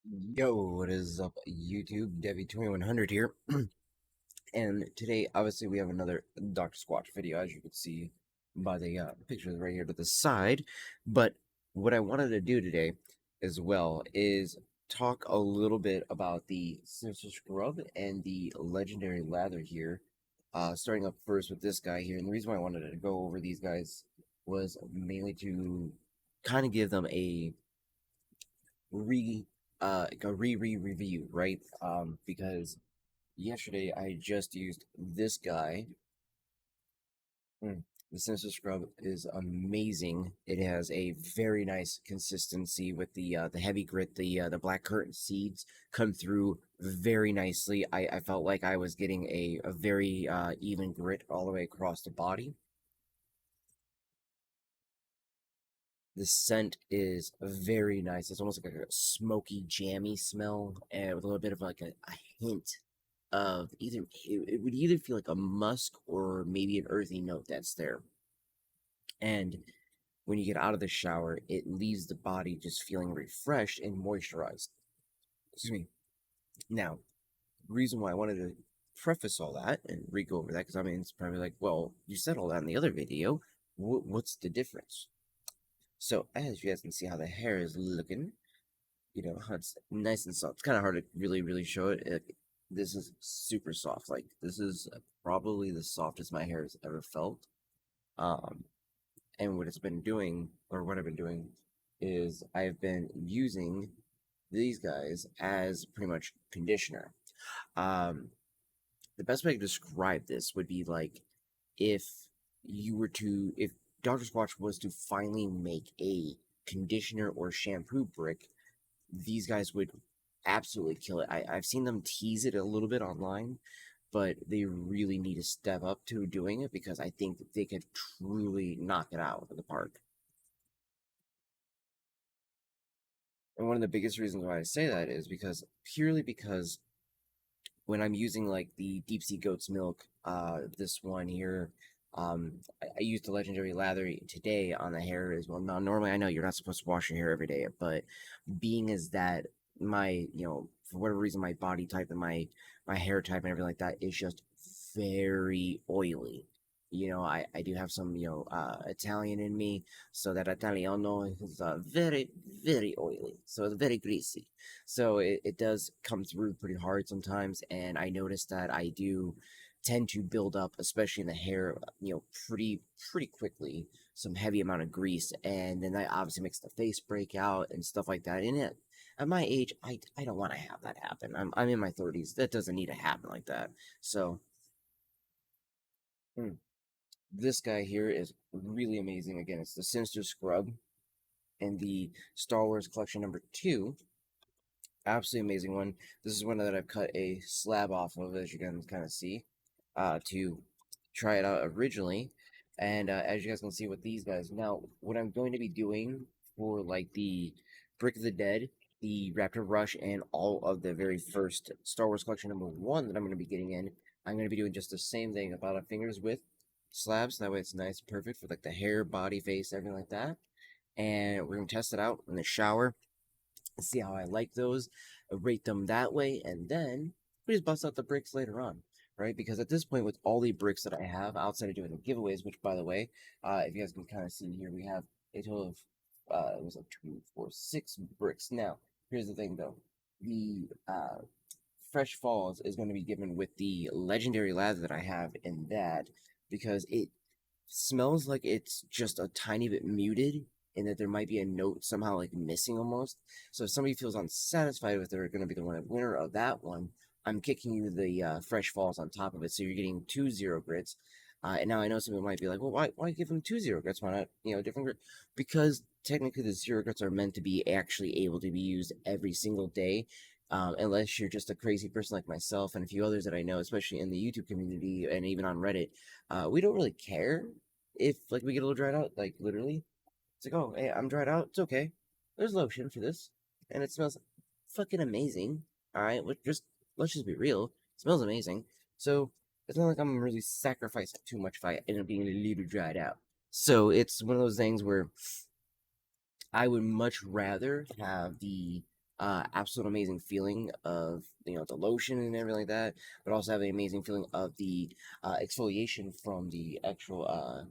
Yo, what is up, YouTube? Debbie2100 here. And today, obviously, we have another Dr. Squatch video, as you can see by the pictures right here to the side. But what I wanted to do today, as well, is talk a little bit about the Sinister Scrub and the Legendary Lather here. Starting up first with this guy here. And the reason why I wanted to go over these guys was mainly to kind of give them re a review, right? Because yesterday I just used this guy. The Sinister Scrub is amazing. It has a very nice consistency with the heavy grit. The black currant seeds come through very nicely. I felt like I was getting a very even grit all the way across the body. The scent is very nice. It's almost like a smoky, jammy smell, and with a little bit of like a hint of either it would either feel like a musk or maybe an earthy note that's there. And when you get out of the shower, it leaves the body just feeling refreshed and moisturized. Excuse me. Now, the reason why I wanted to preface all that and re-go over that, because I mean, it's probably like, well, you said all that in the other video. What's the difference? So, as you guys can see how the hair is looking, it's nice and soft. It's kind of hard to really show it. This is super soft. Like, this is probably the softest my hair has ever felt. Um, and what it's been doing, or what I've been doing, is I've been using these guys as pretty much conditioner. Um, the best way to describe this would be like if if Dr. Squatch was to finally make a conditioner or shampoo brick, these guys would absolutely kill it. I've seen them tease it a little bit online, but they really need to step up to doing it because I think that they could truly knock it out of the park. And one of the biggest reasons why I say that is purely because when I'm using like the deep sea goat's milk, this one here, I used the legendary lather today on the hair as well. Now, normally I know you're not supposed to wash your hair every day, but being as that for whatever reason, my body type and my hair type and everything like that is just very oily. I do have some, Italian in me, so that Italiano is very oily. So it's very greasy. So it does come through pretty hard sometimes, and I notice that I do tend to build up, especially in the hair, pretty quickly, some heavy amount of grease, and then that obviously makes the face break out and stuff like that. And at my age, I don't want to have that happen. I'm in my 30s. That doesn't need to happen like that. So, this guy here is really amazing. Again, it's the Sinister Scrub and the Star Wars Collection number 2. Absolutely amazing one. This is one that I've cut a slab off of, as you can kind of see, to try it out originally. And as you guys can see with these guys, now what I'm going to be doing for like the Brick of the Dead, the Raptor Rush, and all of the very first Star Wars Collection number 1 that I'm going to be getting in, I'm going to be doing just the same thing, about a finger's width slabs. That way it's nice and perfect for like the hair, body, face, everything like that. And we're going to test it out in the shower, see how I like those, rate them that way, and then we just bust out the bricks later on, right? Because at this point, with all the bricks that I have outside of doing the giveaways, which by the way, if you guys can kind of see here, we have a total of it was like 2, 4, 6 bricks. Now, here's the thing though, the Fresh Falls is going to be given with the legendary lather that I have in that, because it smells like it's just a tiny bit muted and that there might be a note somehow like missing almost. So if somebody feels unsatisfied with they're going to be the winner of that one, I'm kicking you the Fresh Falls on top of it. So you're getting 2 0 grits. And now I know some people might be like, well, why give them 2 0 grits? Why not, different grit? Because technically the 0 grits are meant to be actually able to be used every single day. Unless you're just a crazy person like myself and a few others that I know, especially in the YouTube community and even on Reddit, we don't really care if like we get a little dried out. Like literally, it's like, oh, hey, I'm dried out. It's okay. There's lotion for this, and it smells fucking amazing. All right, let's just be real. It smells amazing. So it's not like I'm really sacrificing too much if I end up being a little dried out. So it's one of those things where I would much rather have the absolute amazing feeling of the lotion and everything like that, but also have an amazing feeling of the exfoliation from the actual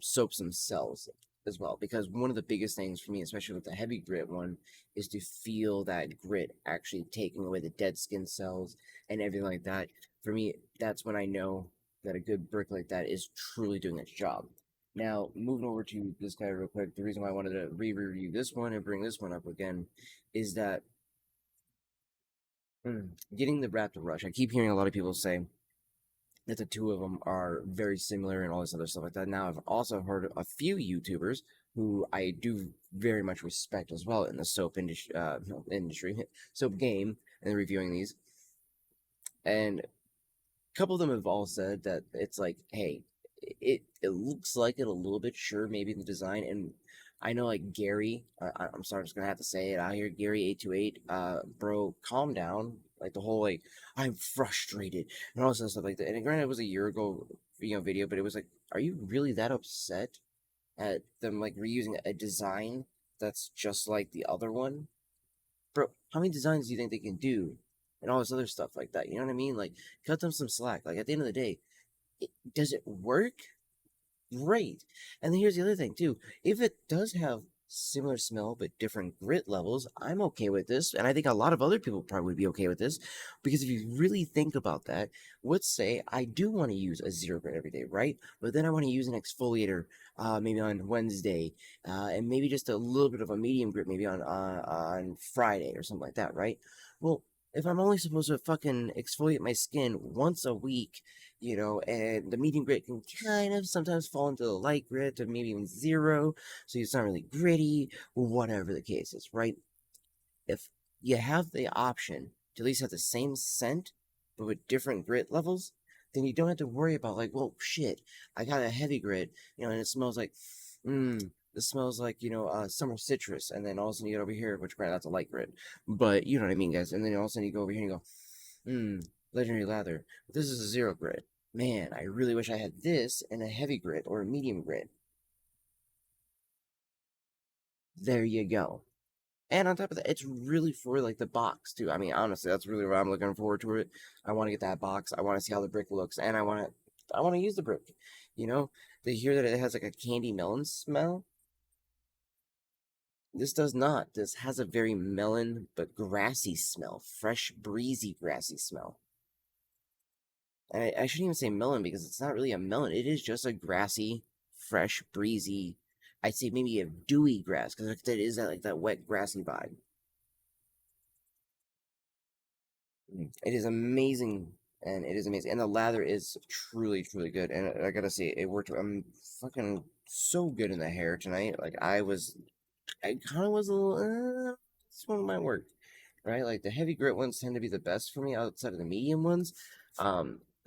soaps themselves as well. Because one of the biggest things for me, especially with the heavy grit one, is to feel that grit actually taking away the dead skin cells and everything like that. For me, that's when I know that a good brick like that is truly doing its job. Now, moving over to this guy real quick, the reason why I wanted to re-review this one and bring this one up again is that getting the Raptor Rush, I keep hearing a lot of people say that the two of them are very similar and all this other stuff like that. Now, I've also heard a few YouTubers who I do very much respect as well in the soap industry, soap game, and reviewing these. And couple of them have all said that it's like, hey, it looks like it a little bit, sure, maybe in the design. And I know, like Gary, I'm sorry, I'm just gonna have to say it out here, Gary828, bro, calm down. Like the whole like, I'm frustrated and all this other stuff like that. And granted, it was a year ago, video, but it was like, are you really that upset at them like reusing a design that's just like the other one? Bro, how many designs do you think they can do? And all this other stuff like that. You know what I mean? Like, cut them some slack. Like, at the end of the day, does it work? Great. And then here's the other thing, too. If it does have similar smell but different grit levels, I'm okay with this. And I think a lot of other people probably would be okay with this. Because if you really think about that, let's say I do want to use a zero grit every day, right? But then I want to use an exfoliator maybe on Wednesday, and maybe just a little bit of a medium grit maybe on Friday or something like that, right? Well, if I'm only supposed to fucking exfoliate my skin once a week, and the medium grit can kind of sometimes fall into the light grit or maybe even zero, so it's not really gritty, whatever the case is, right? If you have the option to at least have the same scent, but with different grit levels, then you don't have to worry about like, well, shit, I got a heavy grit, and it smells like, this smells like, summer citrus, and then all of a sudden you get over here, which granted, that's a light grit, but you know what I mean, guys, and then all of a sudden you go over here and you go, legendary lather, this is a zero grit. Man, I really wish I had this in a heavy grit or a medium grit. There you go. And on top of that, it's really for like the box too. I mean, honestly, that's really what I'm looking forward to it. I want to get that box. I want to see how the brick looks, and I want to use the brick. You know, they hear that it has like a candy melon smell. This does not. This has a very melon but grassy smell, fresh, breezy, grassy smell. And I shouldn't even say melon because it's not really a melon. It is just a grassy, fresh, breezy. I'd say maybe a dewy grass because it is that like that wet, grassy vibe. It is amazing, and it is amazing, and the lather is truly, truly good. And I gotta say, it worked. I'm fucking so good in the hair tonight. Like I kind of was a little. This one might work, right? Like the heavy grit ones tend to be the best for me outside of the medium ones.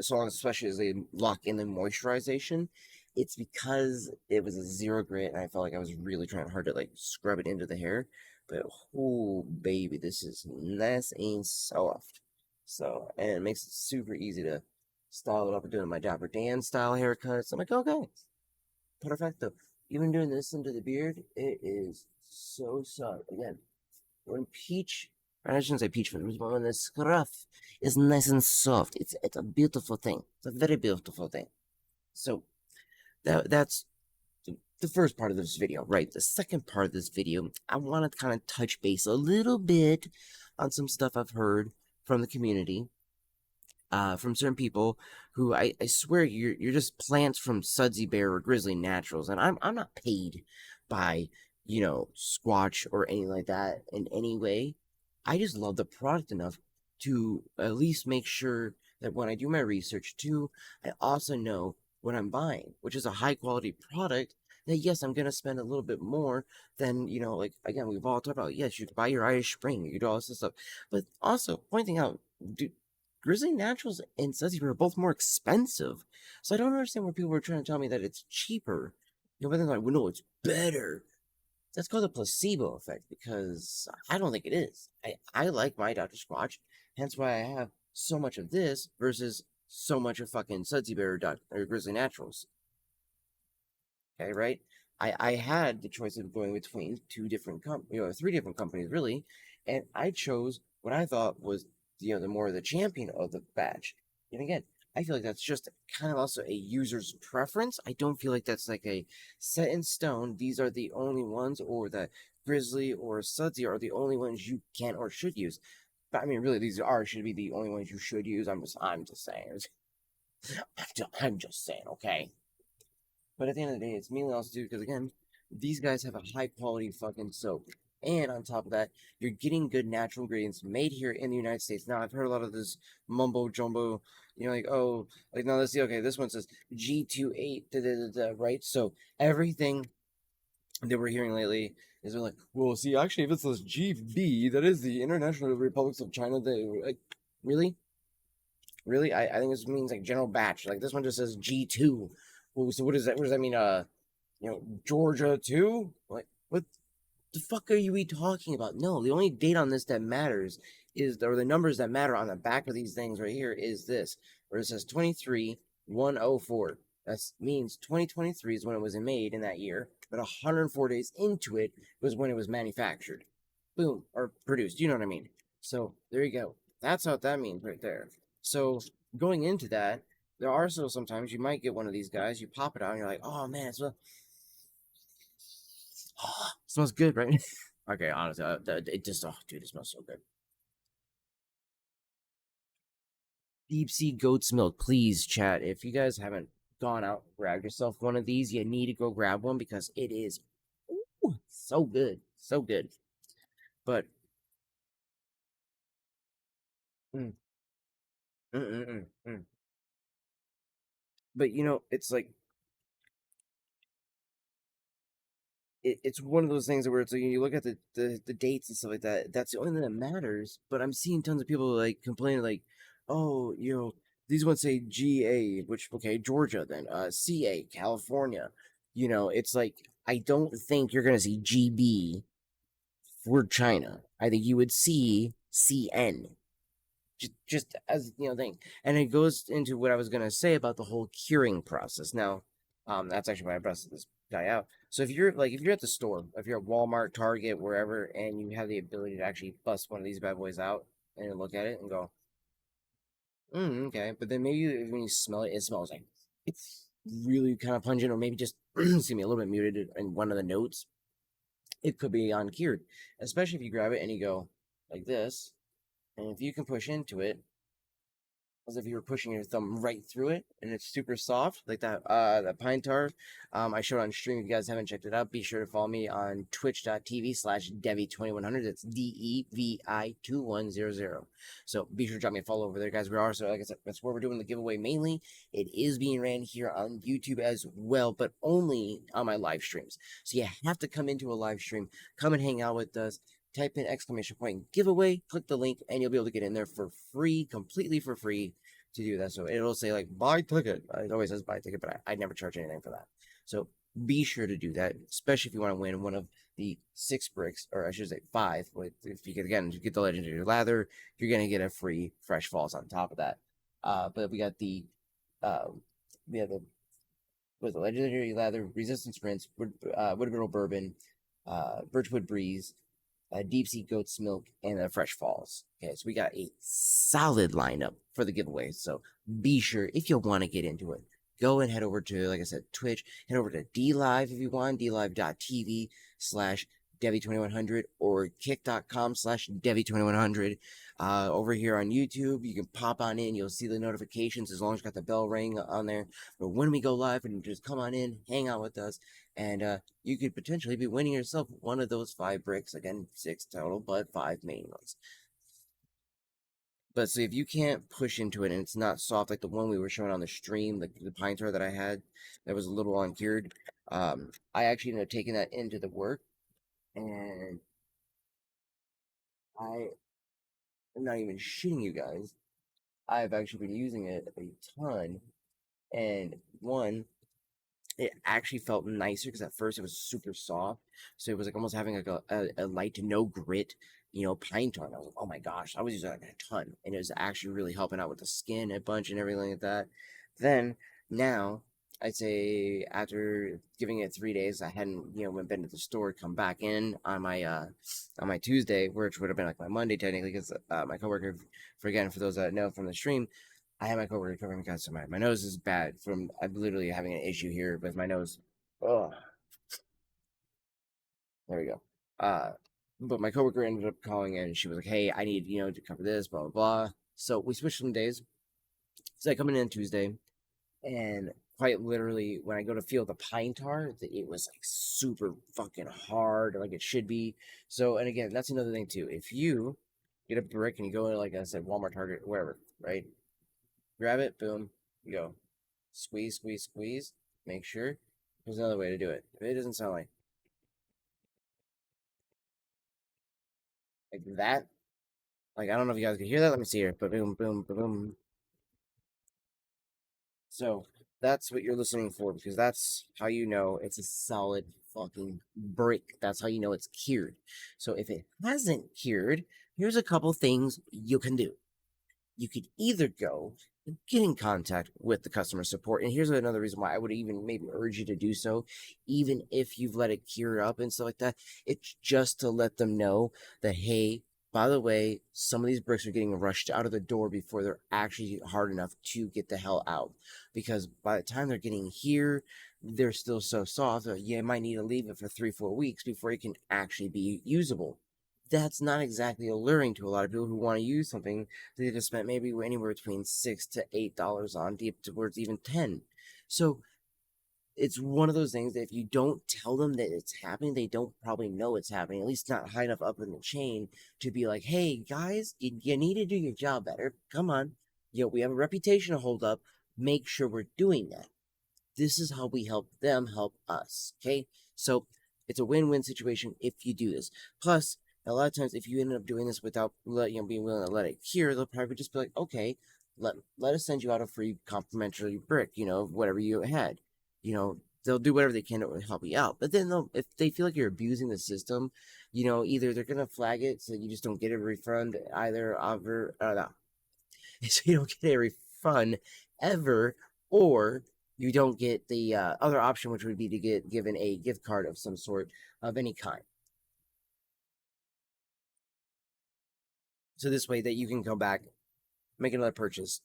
As long as, especially as they lock in the moisturization, it's because it was a zero grit, and I felt like I was really trying hard to like scrub it into the hair. But oh baby, this is nice and soft. So, and it makes it super easy to style it up and doing my Dapper Dan style haircuts. I'm like, okay, perfecto. Even doing this into the beard, it is so soft. Again, when peach, I shouldn't say peach, but when the scruff is nice and soft, it's a beautiful thing. It's a very beautiful thing. So that's the first part of this video, right? The second part of this video, I want to kind of touch base a little bit on some stuff I've heard from the community, from certain people who I swear you're just plants from Sudsy Bear or Grizzly Naturals, and I'm not paid by Squatch or anything like that in any way. I just love the product enough to at least make sure that when I do my research too, I also know what I'm buying, which is a high quality product. That yes, I'm gonna spend a little bit more than like again we've all talked about. Yes, you buy your Irish Spring, you do all this stuff, but also pointing out, Grizzly Naturals and Sudsy are both more expensive. So I don't understand where people are trying to tell me that it's cheaper. But then like, well, no, it's better. That's called a placebo effect because I don't think it is. I like my Dr. Squatch, hence why I have so much of this versus so much of fucking Sudsy Bear or Grizzly Naturals. Okay, right? I had the choice of going between three different companies really, and I chose what I thought was the more the champion of the batch. And again, I feel like that's just kind of also a user's preference. I don't feel like that's like a set in stone. These are the only ones, or that Grizzly or Sudsy are the only ones you can or should use. But I mean, really, these should be the only ones you should use. I'm just saying. I'm just saying, okay. But at the end of the day, it's mainly also due because again, these guys have a high quality fucking soap. And on top of that, you're getting good natural ingredients made here in the United States. Now, I've heard a lot of this mumbo jumbo, like, oh, like, no, let's see, okay, this one says G28, right? So everything that we're hearing lately is they're like, well, see, actually, if it says GB, that is the International Republics of China. They like, really? Really? I think this means like general batch. Like, this one just says G2. Well, so what does that? What does that mean? Georgia too? Like, what the fuck are you talking about? No, the only date on this that matters or the numbers that matter on the back of these things right here is this, where it says 23104. That means 2023 is when it was made in that year, but 104 days into it was when it was manufactured. Boom, or produced. You know what I mean? So there you go. That's what that means right there. So going into that, there are still sometimes you might get one of these guys, you pop it out, and you're like, oh man, smells good, right? Okay, honestly, it just, oh, dude, it smells so good. Deep sea goat's milk, please, chat. If you guys haven't gone out, grab yourself one of these. You need to go grab one because it is so good, so good. But, mm, mm, mm, mm, mm. But it's like it's one of those things where it's like you look at the dates and stuff like that. That's the only thing that matters. But I'm seeing tons of people like complaining, like, oh, these ones say GA, which okay, Georgia, then CA, California. It's like I don't think you're gonna see GB for China. I think you would see CN just as thing. And it goes into what I was gonna say about the whole curing process. Now, that's actually why I busted this guy out. So if you're at the store, if you're at Walmart, Target, wherever, and you have the ability to actually bust one of these bad boys out and look at it and go, okay, but then maybe when you smell it, it smells like it's really kind of pungent, or maybe just excuse me, a little bit muted in one of the notes. It could be uncured, especially if you grab it and you go like this, and if you can push into it as if you were pushing your thumb right through it, and it's super soft, like that pine tar. I showed on stream. If you guys haven't checked it out, be sure to follow me on twitch.tv/Devi2100. That's DEVI2100. So be sure to drop me a follow over there, guys. We are, so like I said, that's where we're doing the giveaway mainly. It is being ran here on YouTube as well, but only on my live streams. So you have to come into a live stream, come and hang out with us, type in exclamation point giveaway, click the link, and you'll be able to get in there for free, completely for free to do that. So it'll say like buy ticket. It always says buy ticket, but I never charge anything for that. So be sure to do that, especially if you want to win one of the 6 Briccs, or I should say 5. If you get the legendary lather, you're gonna get a free fresh falls on top of that. But we got the with the legendary lather, resistance prints, wood griddle bourbon, birchwood breeze, deep sea goat's milk, and fresh falls. Okay, so we got a solid lineup for the giveaway. So be sure, if you want to get into it, go and head over to, like I said, Twitch. Head over to DLive if you want, dlive.tv/Devi2100 or kick.com/Devi2100. Over here on YouTube, you can pop on in. You'll see the notifications as long as you got the bell ring on there. But when we go live, and just come on in, hang out with us, and you could potentially be winning yourself one of those 5 Briccs. Again, 6 total, but 5 main ones. But so if you can't push into it and it's not soft like the one we were showing on the stream, the pine tar that I had that was a little uncured, I actually ended up taking that into the work, and I am not even shitting you guys. I've actually been using it a ton, and one, it actually felt nicer because at first it was super soft, so it was like almost having like a light to no grit, pine tar. And I was like, oh my gosh, I was using that a ton, and it was actually really helping out with the skin a bunch and everything like that. Then now I'd say after giving it 3 days, I hadn't, been to the store, come back in on my Tuesday, which would have been like my Monday technically, because my coworker, for those that know from the stream, I had my coworker covering because my nose is bad from I'm literally having an issue here with my nose. Oh, there we go. Uh, but my coworker ended up calling in, and she was like, "Hey, I need to cover this, blah blah blah." So we switched some days. So I come in on Tuesday. And quite literally, when I go to feel the pine tar, it was like super fucking hard, like it should be. So, and again, that's another thing too. If you get a brick and you go into, like I said, Walmart, Target, wherever, right? Grab it, boom, you go. Squeeze, squeeze, squeeze. Make sure. There's another way to do it. If it doesn't sound like that, like I don't know if you guys can hear that. Let me see here. But boom, boom, boom, boom. So that's what you're listening for because that's how you know it's a solid fucking brick. That's how you know it's cured. So if it hasn't cured, here's a couple things you can do. You could either go and get in contact with the customer support. And here's another reason why I would even maybe urge you to do so, even if you've let it cure up and stuff like that. It's just to let them know that, hey, by the way, some of these bricks are getting rushed out of the door before they're actually hard enough to get the hell out. Because by the time they're getting here, they're still so soft that you might need to leave it for 3-4 weeks before it can actually be usable. That's not exactly alluring to a lot of people who want to use something they just spent maybe anywhere between $6 to $8 on, deep towards even 10. So it's one of those things that if you don't tell them that it's happening, they don't probably know it's happening, at least not high enough up in the chain to be like, hey guys, you need to do your job better. Come on. We have a reputation to hold up. Make sure we're doing that. This is how we help them help us. Okay. So it's a win-win situation if you do this. Plus, a lot of times, if you end up doing this without being willing to let it cure, they'll probably just be like, okay, let us send you out a free complimentary brick, whatever you had. They'll do whatever they can to help you out. But then if they feel like you're abusing the system, either they're gonna flag it so you just don't get a refund either over so you don't get a refund ever, or you don't get the other option, which would be to get given a gift card of some sort of any kind. So this way that you can come back, make another purchase,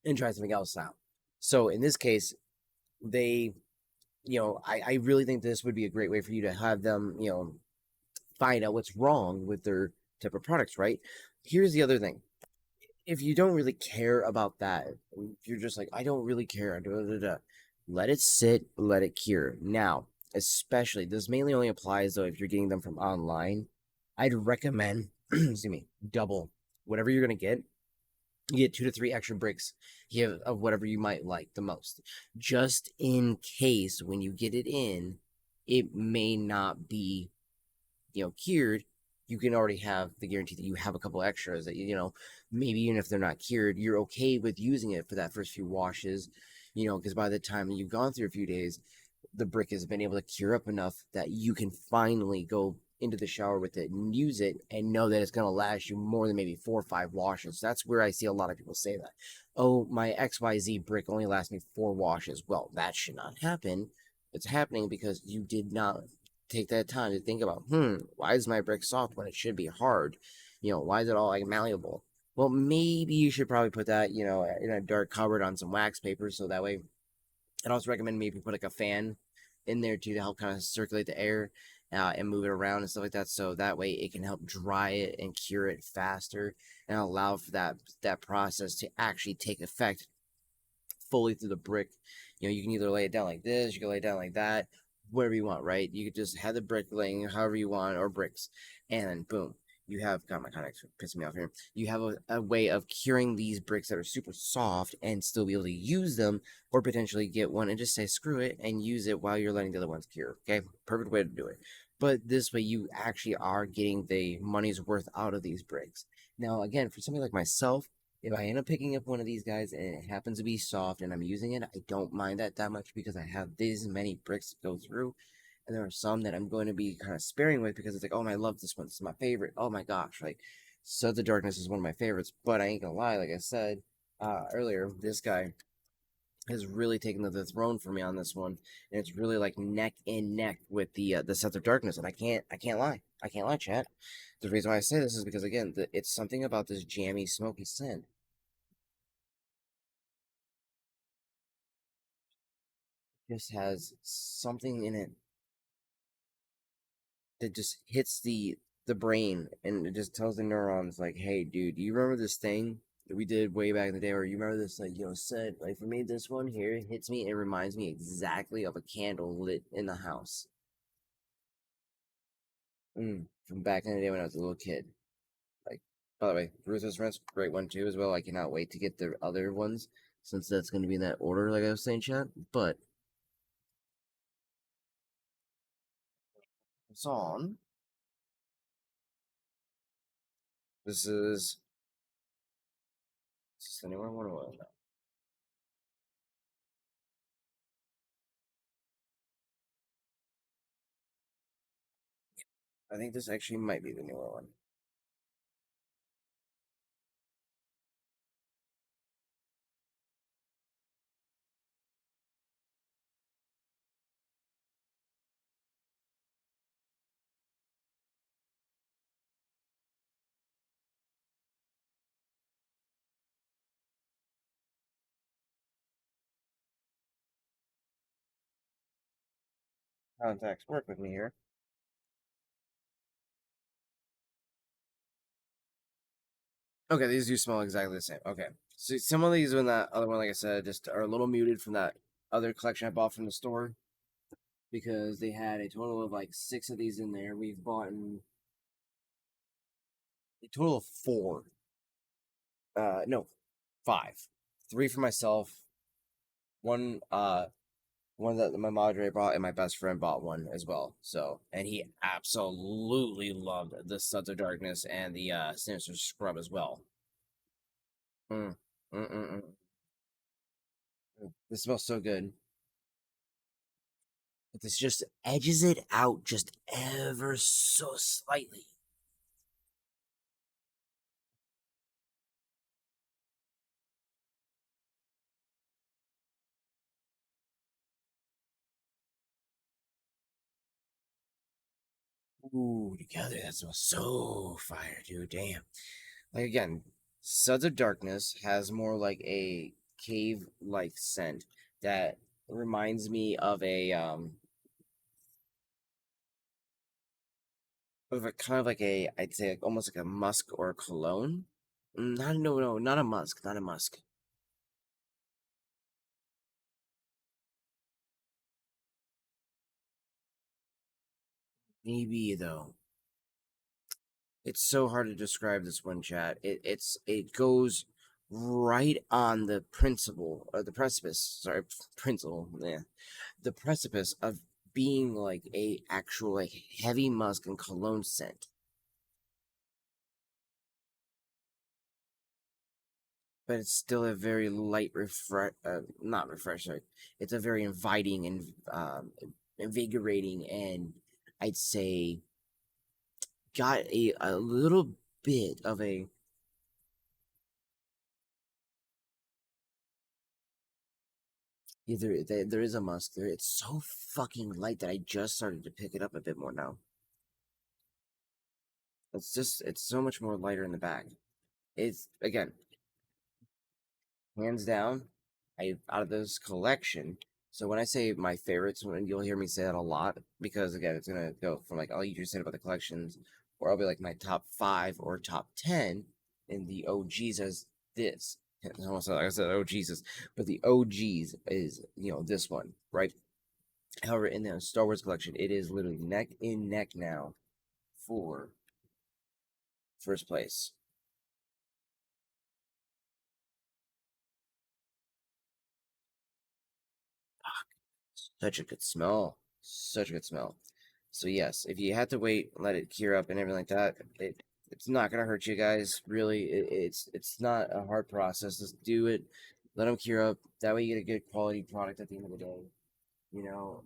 and try something else out. So in this case, they, I really think this would be a great way for you to have them, find out what's wrong with their type of products, right? Here's the other thing. If you don't really care about that, if you're just like, I don't really care, let it sit, let it cure. Now, especially, this mainly only applies though if you're getting them from online. I'd recommend, excuse me, double whatever you're going to get. You get 2 to 3 extra bricks of whatever you might like the most, just in case when you get it in, it may not be cured. You can already have the guarantee that you have a couple extras that maybe even if they're not cured, you're okay with using it for that first few washes, because by the time you've gone through a few days, the brick has been able to cure up enough that you can finally go into the shower with it and use it and know that it's going to last you more than maybe 4 or 5 washes. That's where I see a lot of people say that. Oh, my XYZ brick only lasts me 4 washes. Well, that should not happen. It's happening because you did not take that time to think about, why is my brick soft when it should be hard? Why is it all like malleable? Well, maybe you should probably put that, in a dark cupboard on some wax paper so that way. I'd also recommend maybe put like a fan in there too to help kind of circulate the air and move it around and stuff like that. So that way it can help dry it and cure it faster and allow for that process to actually take effect fully through the brick. You can either lay it down like this, you can lay it down like that, whatever you want, right? You could just have the brick laying however you want, or bricks, and then boom, you have, God, my contact pissing me off here. You have a way of curing these bricks that are super soft and still be able to use them, or potentially get one and just say screw it and use it while you're letting the other ones cure. Okay, perfect way to do it. But this way, you actually are getting the money's worth out of these bricks. Now, again, for somebody like myself, if I end up picking up one of these guys and it happens to be soft and I'm using it, I don't mind that much because I have these many bricks to go through. And there are some that I'm going to be kind of sparing with because it's like, oh, I love this one. This is my favorite. Oh my gosh. Like, So the Darkness is one of my favorites. But I ain't gonna lie, like I said earlier, this guy has really taken the throne for me on this one, and it's really like neck and neck with the Sons of Darkness, and I can't lie, chat. The reason why I say this is because again, it's something about this jammy, smoky scent. Just has something in it that just hits the brain, and it just tells the neurons like, "Hey, dude, you remember this thing that we did way back in the day, or you remember this like scent? Like for me, this one here hits me. It reminds me exactly of a candle lit in the house." From back in the day when I was a little kid. Like, by the way, Ruthless Rent's a great one too as well. I cannot wait to get the other ones since that's going to be in that order, like I was saying, chat. But it's on. This is this anywhere one or what? I think this actually might be the newer one. Contacts work with me here. Okay, these do smell exactly the same. Okay, so some of these in that other one, like I said, just are a little muted from that other collection I bought from the store because they had a total of like 6 of these in there. We've bought a total of 4. No, 5. 3 for myself. One one that my moderator bought, and my best friend bought one as well. So, and he absolutely loved the Sons of Darkness and the Sinister Scrub as well. Mm. Mm, mm, mm. This smells so good. But this just edges it out just ever so slightly. Ooh, together that smells so fire, dude. Damn. Like again, Suds of Darkness has more like a cave-like scent that reminds me of a kind of like a, I'd say like almost like a musk or a cologne. Not no no not a musk, not a musk. Maybe though. It's so hard to describe this one, chat. It goes right on the principle or the precipice. Sorry, principle. Yeah, the precipice of being like a actual like heavy musk and cologne scent, but it's still a very light not refresh. Sorry, it's a very inviting and invigorating, and I'd say got a little bit of a either there is a musk there. It's so fucking light that I just started to pick it up a bit more now. It's so much more lighter in the back. It's again, hands down, I out of this collection. So when I say my favorites, when you'll hear me say that a lot, because again, it's gonna go from like all you just said about the collections, or I'll be like my top 5 or top 10 in the OGs as this. Almost like I said, oh Jesus, but the OGs is this one, right? However, in the Star Wars collection, it is literally neck in neck now for first place. Such a good smell. Such a good smell. So yes, if you had to wait, let it cure up and everything like that, it's not gonna hurt you guys. Really, it's not a hard process. Just do it. Let them cure up. That way you get a good quality product at the end of the day. You know,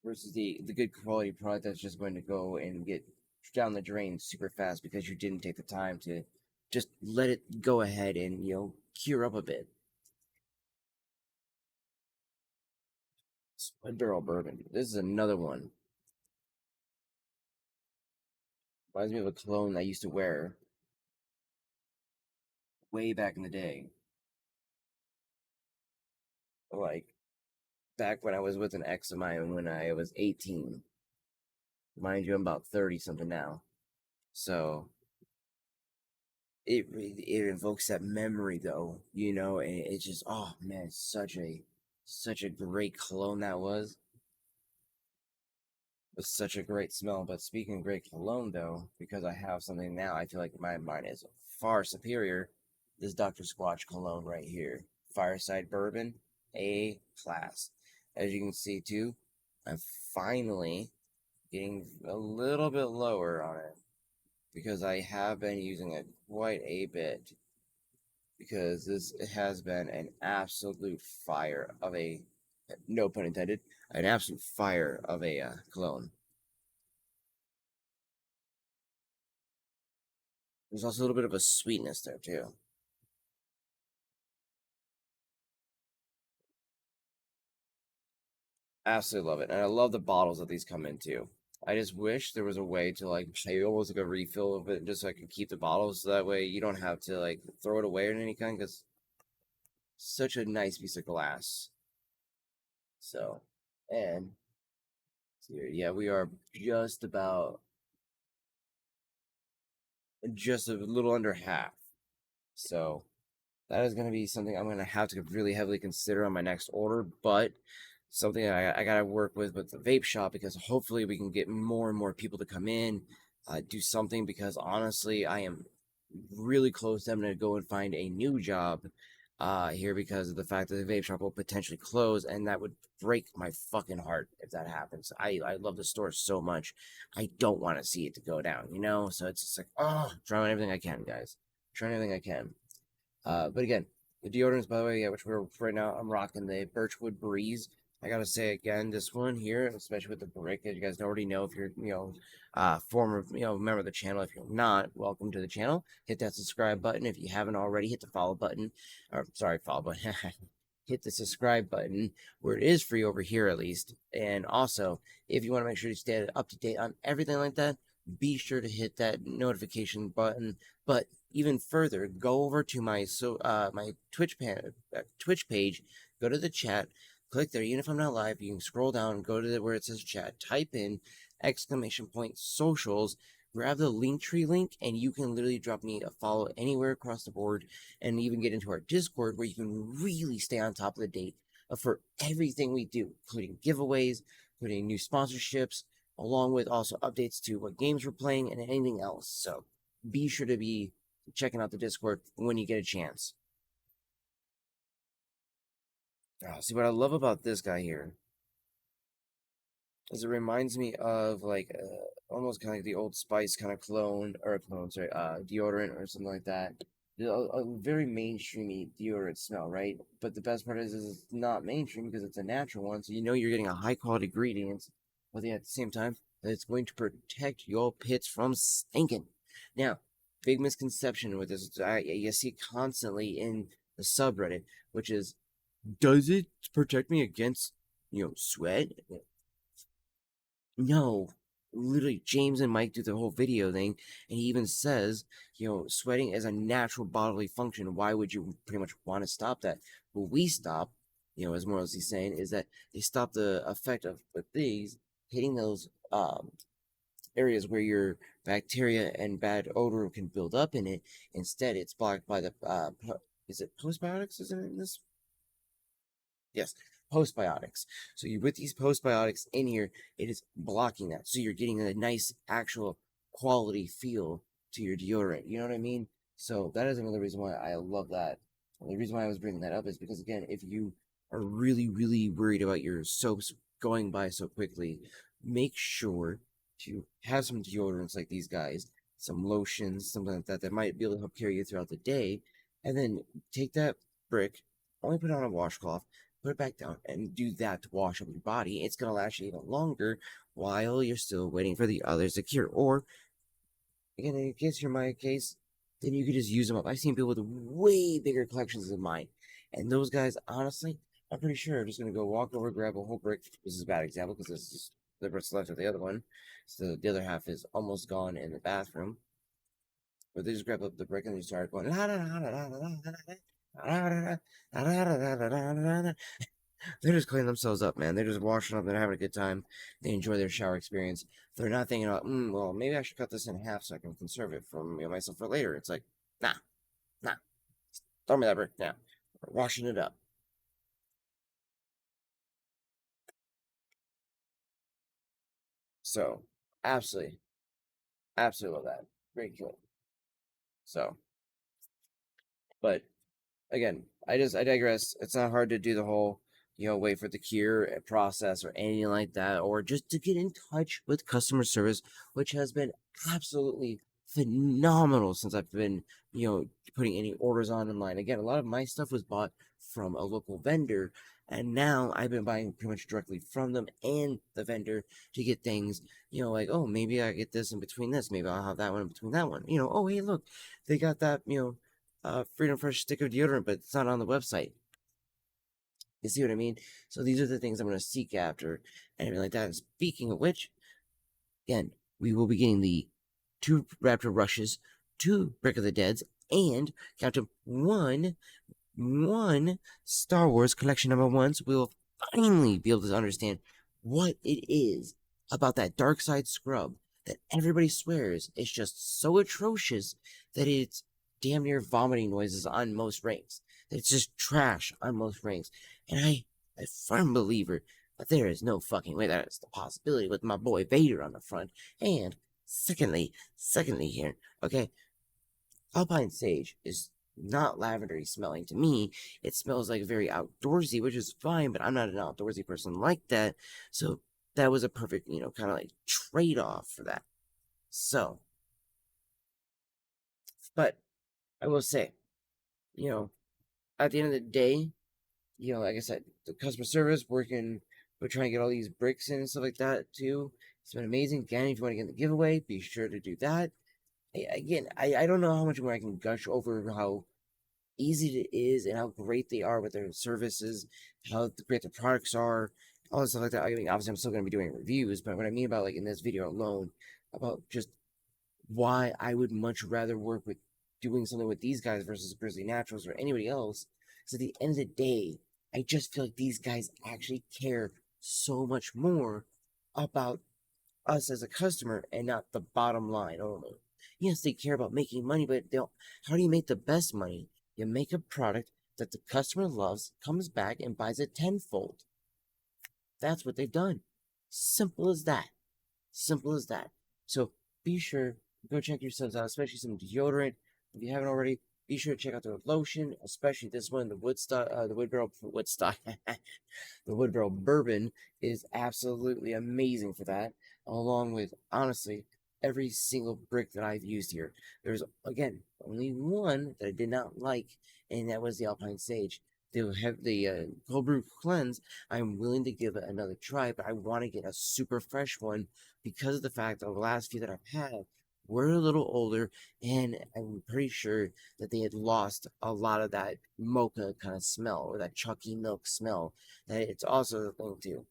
versus the good quality product that's just going to go and get down the drain super fast because you didn't take the time to just let it go ahead and cure up a bit. Red Barrel Bourbon. This is another one. Reminds me of a cologne I used to wear way back in the day. Like back when I was with an ex of mine when I was 18. Mind you, I'm about 30 something now. So it invokes that memory though, and it's just, oh man, such a great cologne that was. It was such a great smell. But speaking of great cologne though, because I have something now, I feel like my mine is far superior. This Dr. Squatch cologne right here. Fireside Bourbon, A class. As you can see too, I'm finally getting a little bit lower on it because I have been using it quite a bit because this has been an absolute fire of a, no pun intended, an absolute fire of a cologne. There's also a little bit of a sweetness there too. Absolutely love it, and I love the bottles that these come in too. I just wish there was a way to like pay almost like a refill of it, just so I can keep the bottles, so that way you don't have to like throw it away or any kind. Because such a nice piece of glass. So, and here, yeah, we are just a little under half. So that is going to be something I'm going to have to really heavily consider on my next order, but something I got to work with the vape shop, because hopefully we can get more and more people to come in, do something, because honestly, I am really close to having to go and find a new job here because of the fact that the vape shop will potentially close, and that would break my fucking heart if that happens. I love the store so much. I don't want to see it to go down. So it's just like, oh, trying everything I can, guys. Trying everything I can. But again, the deodorants, by the way, yeah, which we're right now, I'm rocking the Birchwood Breeze. I gotta say again, this one here, especially with the brick, as you guys already know, if you're, former, member of the channel. If you're not, welcome to the channel. Hit that subscribe button. If you haven't already, hit the follow button. Or sorry, follow button. Hit the subscribe button where it is free over here at least. And also, if you want to make sure you stay up to date on everything like that, be sure to hit that notification button. But even further, go over to my Twitch page, go to the chat, click there. Even if I'm not live, you can scroll down, go to where it says chat, type in !socials, grab the Linktree link, and you can literally drop me a follow anywhere across the board, and even get into our Discord where you can really stay on top of the date for everything we do, including giveaways, including new sponsorships, along with also updates to what games we're playing and anything else. So be sure to be checking out the Discord when you get a chance. See, what I love about this guy here is it reminds me of like almost kind of like the Old Spice kind of deodorant or something like that. A very mainstreamy deodorant smell, right? But the best part is it's not mainstream because it's a natural one, so you're getting a high quality ingredients, but at the same time, that it's going to protect your pits from stinking. Now, big misconception with this, you see constantly in the subreddit, which is, does it protect me against, sweat? No, literally, James and Mike do the whole video thing, and he even says, sweating is a natural bodily function. Why would you pretty much want to stop that? What we stop, as more as he's saying, is that they stop the effect of the things hitting those areas where your bacteria and bad odor can build up in it. Instead, it's blocked by the is it postbiotics? Is it in this? Yes, postbiotics. So you with these postbiotics in here, it is blocking that. So you're getting a nice actual quality feel to your deodorant. You know what I mean? So that is another reason why I love that. And the reason why I was bringing that up is because again, if you are really, really worried about your soaps going by so quickly, make sure to have some deodorants like these guys, some lotions, something like that that might be able to help carry you throughout the day. And then take that brick, only put it on a washcloth, put it back down, and do that to wash up your body. It's going to last you even longer while you're still waiting for the others to cure. Or, again, in case you're my case, then you could just use them up. I've seen people with way bigger collections than mine. And those guys, honestly, I'm pretty sure I'm just gonna go walk over, grab a whole brick. This is a bad example because this is the brick's left of the other one. So the other half is almost gone in the bathroom. But they just grab up the brick and they start going. They're just cleaning themselves up, man. They're just washing up. They're having a good time. They enjoy their shower experience. They're not thinking about, well, maybe I should cut this in half so I can conserve it for myself for later. It's like, nah, nah, throw me that brick now. We're washing it up. So, absolutely, absolutely love that. Great kill. So, but again, I digress. It's not hard to do the whole, wait for the cure process or anything like that, or just to get in touch with customer service, which has been absolutely phenomenal since I've been, putting any orders on online. Again, a lot of my stuff was bought from a local vendor, and now I've been buying pretty much directly from them and the vendor to get things, like, oh, maybe I get this in between this, maybe I'll have that one in between that one. Oh, hey, look, they got that, Freedom Fresh stick of deodorant, but it's not on the website. You see what I mean? So these are the things I'm going to seek after and everything like that. And speaking of which, again, we will be getting the 2 Raptor Rushes, 2 Brick of the Deads, and count to one Star Wars collection number 1s. We'll finally be able to understand what it is about that dark side scrub that everybody swears is just so atrocious that it's damn near vomiting noises on most ranks. That it's just trash on most ranks. And a firm believer that there is no fucking way that is the possibility with my boy Vader on the front. And secondly here, okay, Alpine Sage is not lavendery smelling to me. It smells like very outdoorsy, which is fine, but I'm not an outdoorsy person like that. So that was a perfect, kind of like trade off for that. So, but I will say, at the end of the day, like I said, the customer service working, we're trying to get all these bricks in and stuff like that too. It's been amazing. Again, if you want to get in the giveaway, be sure to do that. Again, I don't know how much more I can gush over how easy it is and how great they are with their services, how great their products are, all this stuff like that. I mean, obviously, I'm still going to be doing reviews, but what I mean about like in this video alone, about just why I would much rather work with doing something with these guys versus Grizzly Naturals or anybody else. Because at the end of the day, I just feel like these guys actually care so much more about us as a customer and not the bottom line only. Yes, they care about making money, but how do you make the best money? You make a product that the customer loves, comes back, and buys it tenfold. That's what they've done. Simple as that. Simple as that. So be sure to go check yourselves out, especially some deodorant. If you haven't already, be sure to check out the lotion, especially this one, the Woodstock, the Wood Barrel Bourbon is absolutely amazing for that, along with, honestly, every single brick that I've used here. There's, again, only one that I did not like, and that was the Alpine Sage. The Cold Brew Cleanse, I'm willing to give it another try, but I want to get a super fresh one because of the fact that the last few that I've had were a little older, and I'm pretty sure that they had lost a lot of that mocha kind of smell or that chalky milk smell. That it's also the thing too.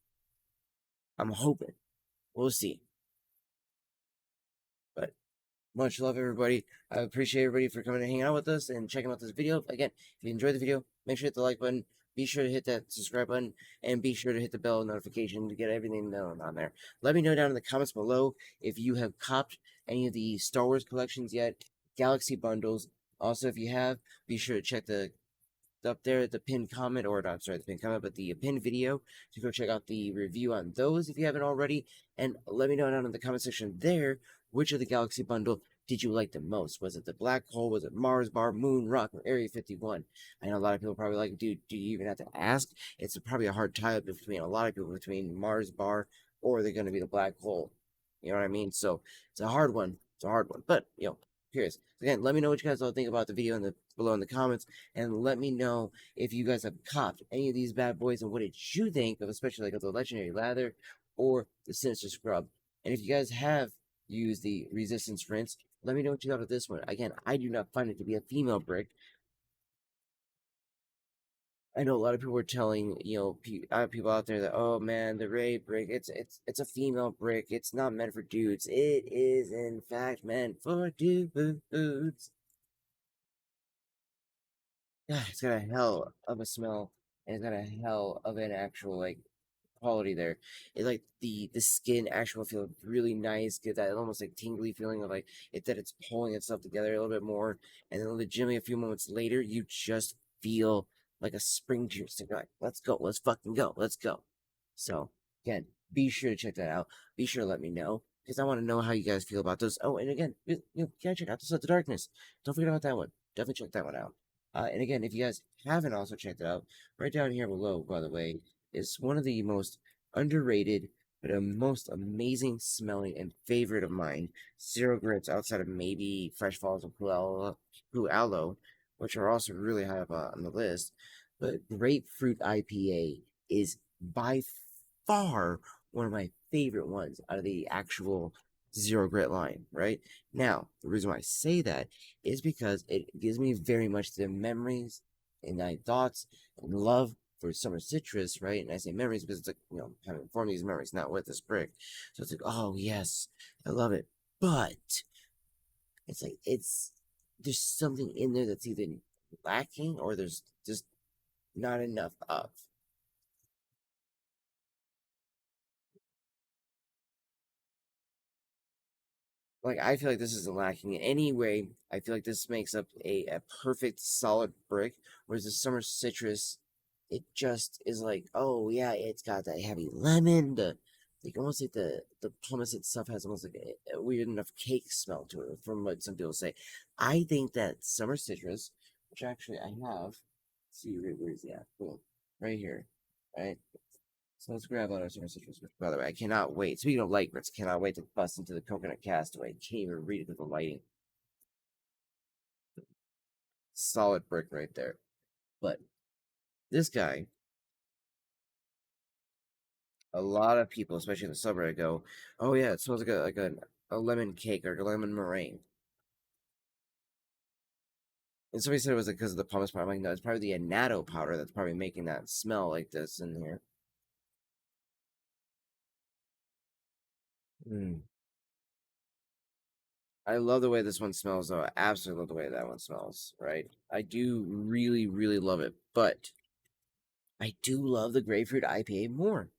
I'm hoping. We'll see. But much love, everybody. I appreciate everybody for coming and hanging out with us and checking out this video. Again, if you enjoyed the video, make sure to hit the like button. Be sure to hit that subscribe button and be sure to hit the bell notification to get everything known on there. Let me know down in the comments below if you have copped any of the Star Wars collections yet, Galaxy bundles. Also, if you have, be sure to check the up there at the pinned comment, or not, sorry, the pinned comment, but the pinned video to go check out the review on those if you haven't already. And let me know down in the comment section there which of the Galaxy Bundle did you like the most? Was it the Black Hole? Was it Mars Bar, Moon Rock, or Area 51? I know a lot of people probably like, dude, do you even have to ask? It's probably a hard tie up between a lot of people between Mars Bar or they're going to be the Black Hole. You know what I mean? So it's a hard one. It's a hard one. But, curious. Again, let me know what you guys all think about the video below in the comments, and let me know if you guys have copped any of these bad boys and what did you think of, especially like of the legendary Lather or the Sinister Scrub. And if you guys have used the Resistance Rinse, let me know what you thought of this one. Again, I do not find it to be a female brick. I know a lot of people were telling, people out there that, oh man, the Ray brick, it's a female brick. It's not meant for dudes. It is in fact meant for dudes. Yeah, it's got a hell of a smell, and it's got a hell of an actual like quality there. It like the skin actually feel really nice, get that almost like tingly feeling of like it that it's pulling itself together a little bit more, and then legitimately a few moments later, you just feel like a spring juice. You're like, let's go, let's fucking go, let's go. So again, be sure to check that out. Be sure to let me know because I want to know how you guys feel about those. Oh, and again, you gotta check out the Sons of Darkness. Don't forget about that one. Definitely check that one out. And again, if you guys haven't also checked it out, right down here below, by the way, is one of the most underrated but a most amazing smelling and favorite of mine. Zero grits outside of maybe Fresh Falls and Blue Aloe, which are also really high up on the list. But Grapefruit IPA is by far one of my favorite ones out of the actual zero grit line, right? Now, the reason why I say that is because it gives me very much the memories and my thoughts and love for summer citrus, right? And I say memories because it's like, having formed these memories, not with this brick. So it's like, oh yes, I love it. But it's like there's something in there that's either lacking or there's just not enough of. Like I feel like this is lacking in any way. I feel like this makes up a perfect solid brick, whereas the summer citrus, it just is like, oh yeah, it's got that heavy lemon, the like almost like the pumice itself has almost like a weird enough cake smell to it, from what some people say. I think that summer citrus, which actually I have, let's see where's the boom, right here, right? So let's grab out our summer citrus. Which, by the way, I cannot wait. Speaking of light grits, cannot wait to bust into the coconut castaway. Can't even read it with the lighting. Solid brick right there. But this guy, a lot of people, especially in the subreddit, go, "Oh yeah, it smells like a lemon cake or a lemon meringue." And somebody said it was because of the pumice powder. I'm like, no, it's probably the annatto powder that's probably making that smell like this in here. Mm. I love the way this one smells, though. I absolutely love the way that one smells, right? I do really, really love it. But I do love the grapefruit IPA more.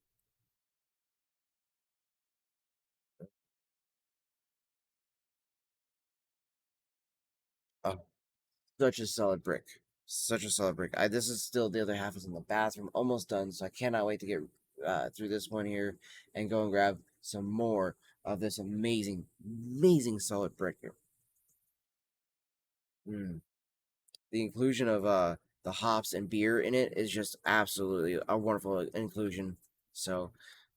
Oh, such a solid brick. Such a solid brick. This is still the other half is in the bathroom, almost done. So I cannot wait to get through this one here and go and grab some more of this amazing, amazing solid brick here. Mm. The inclusion of the hops and beer in it is just absolutely a wonderful inclusion. So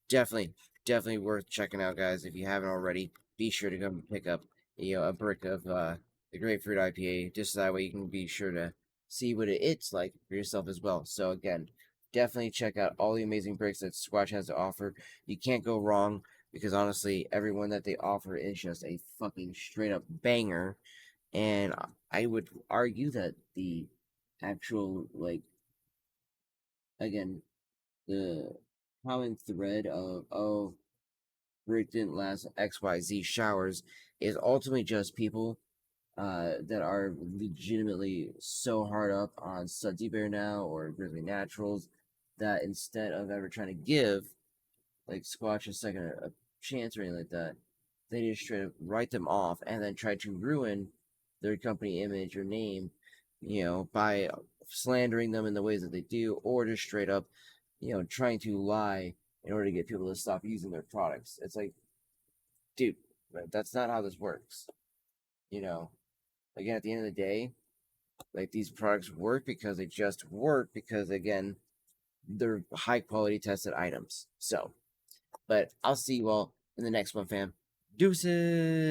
definitely, definitely worth checking out, guys. If you haven't already, be sure to come pick up a brick of the grapefruit IPA, just so that way you can be sure to see what it's like for yourself as well. So again, definitely check out all the amazing bricks that Squatch has to offer. You can't go wrong because honestly, everyone that they offer is just a fucking straight up banger. And I would argue that the actual like again the common thread of Rick didn't last XYZ showers is ultimately just people that are legitimately so hard up on Sudsy Bear now or Grizzly Naturals that instead of ever trying to give like Squatch a second a chance or anything like that, they just straight up write them off and then try to ruin their company image or name, by slandering them in the ways that they do, or just straight up, trying to lie in order to get people to stop using their products. It's like, dude, that's not how this works. You know, again, at the end of the day, like these products work because they just work because again, they're high quality tested items. So, but I'll see you all in the next one, fam. Deuces.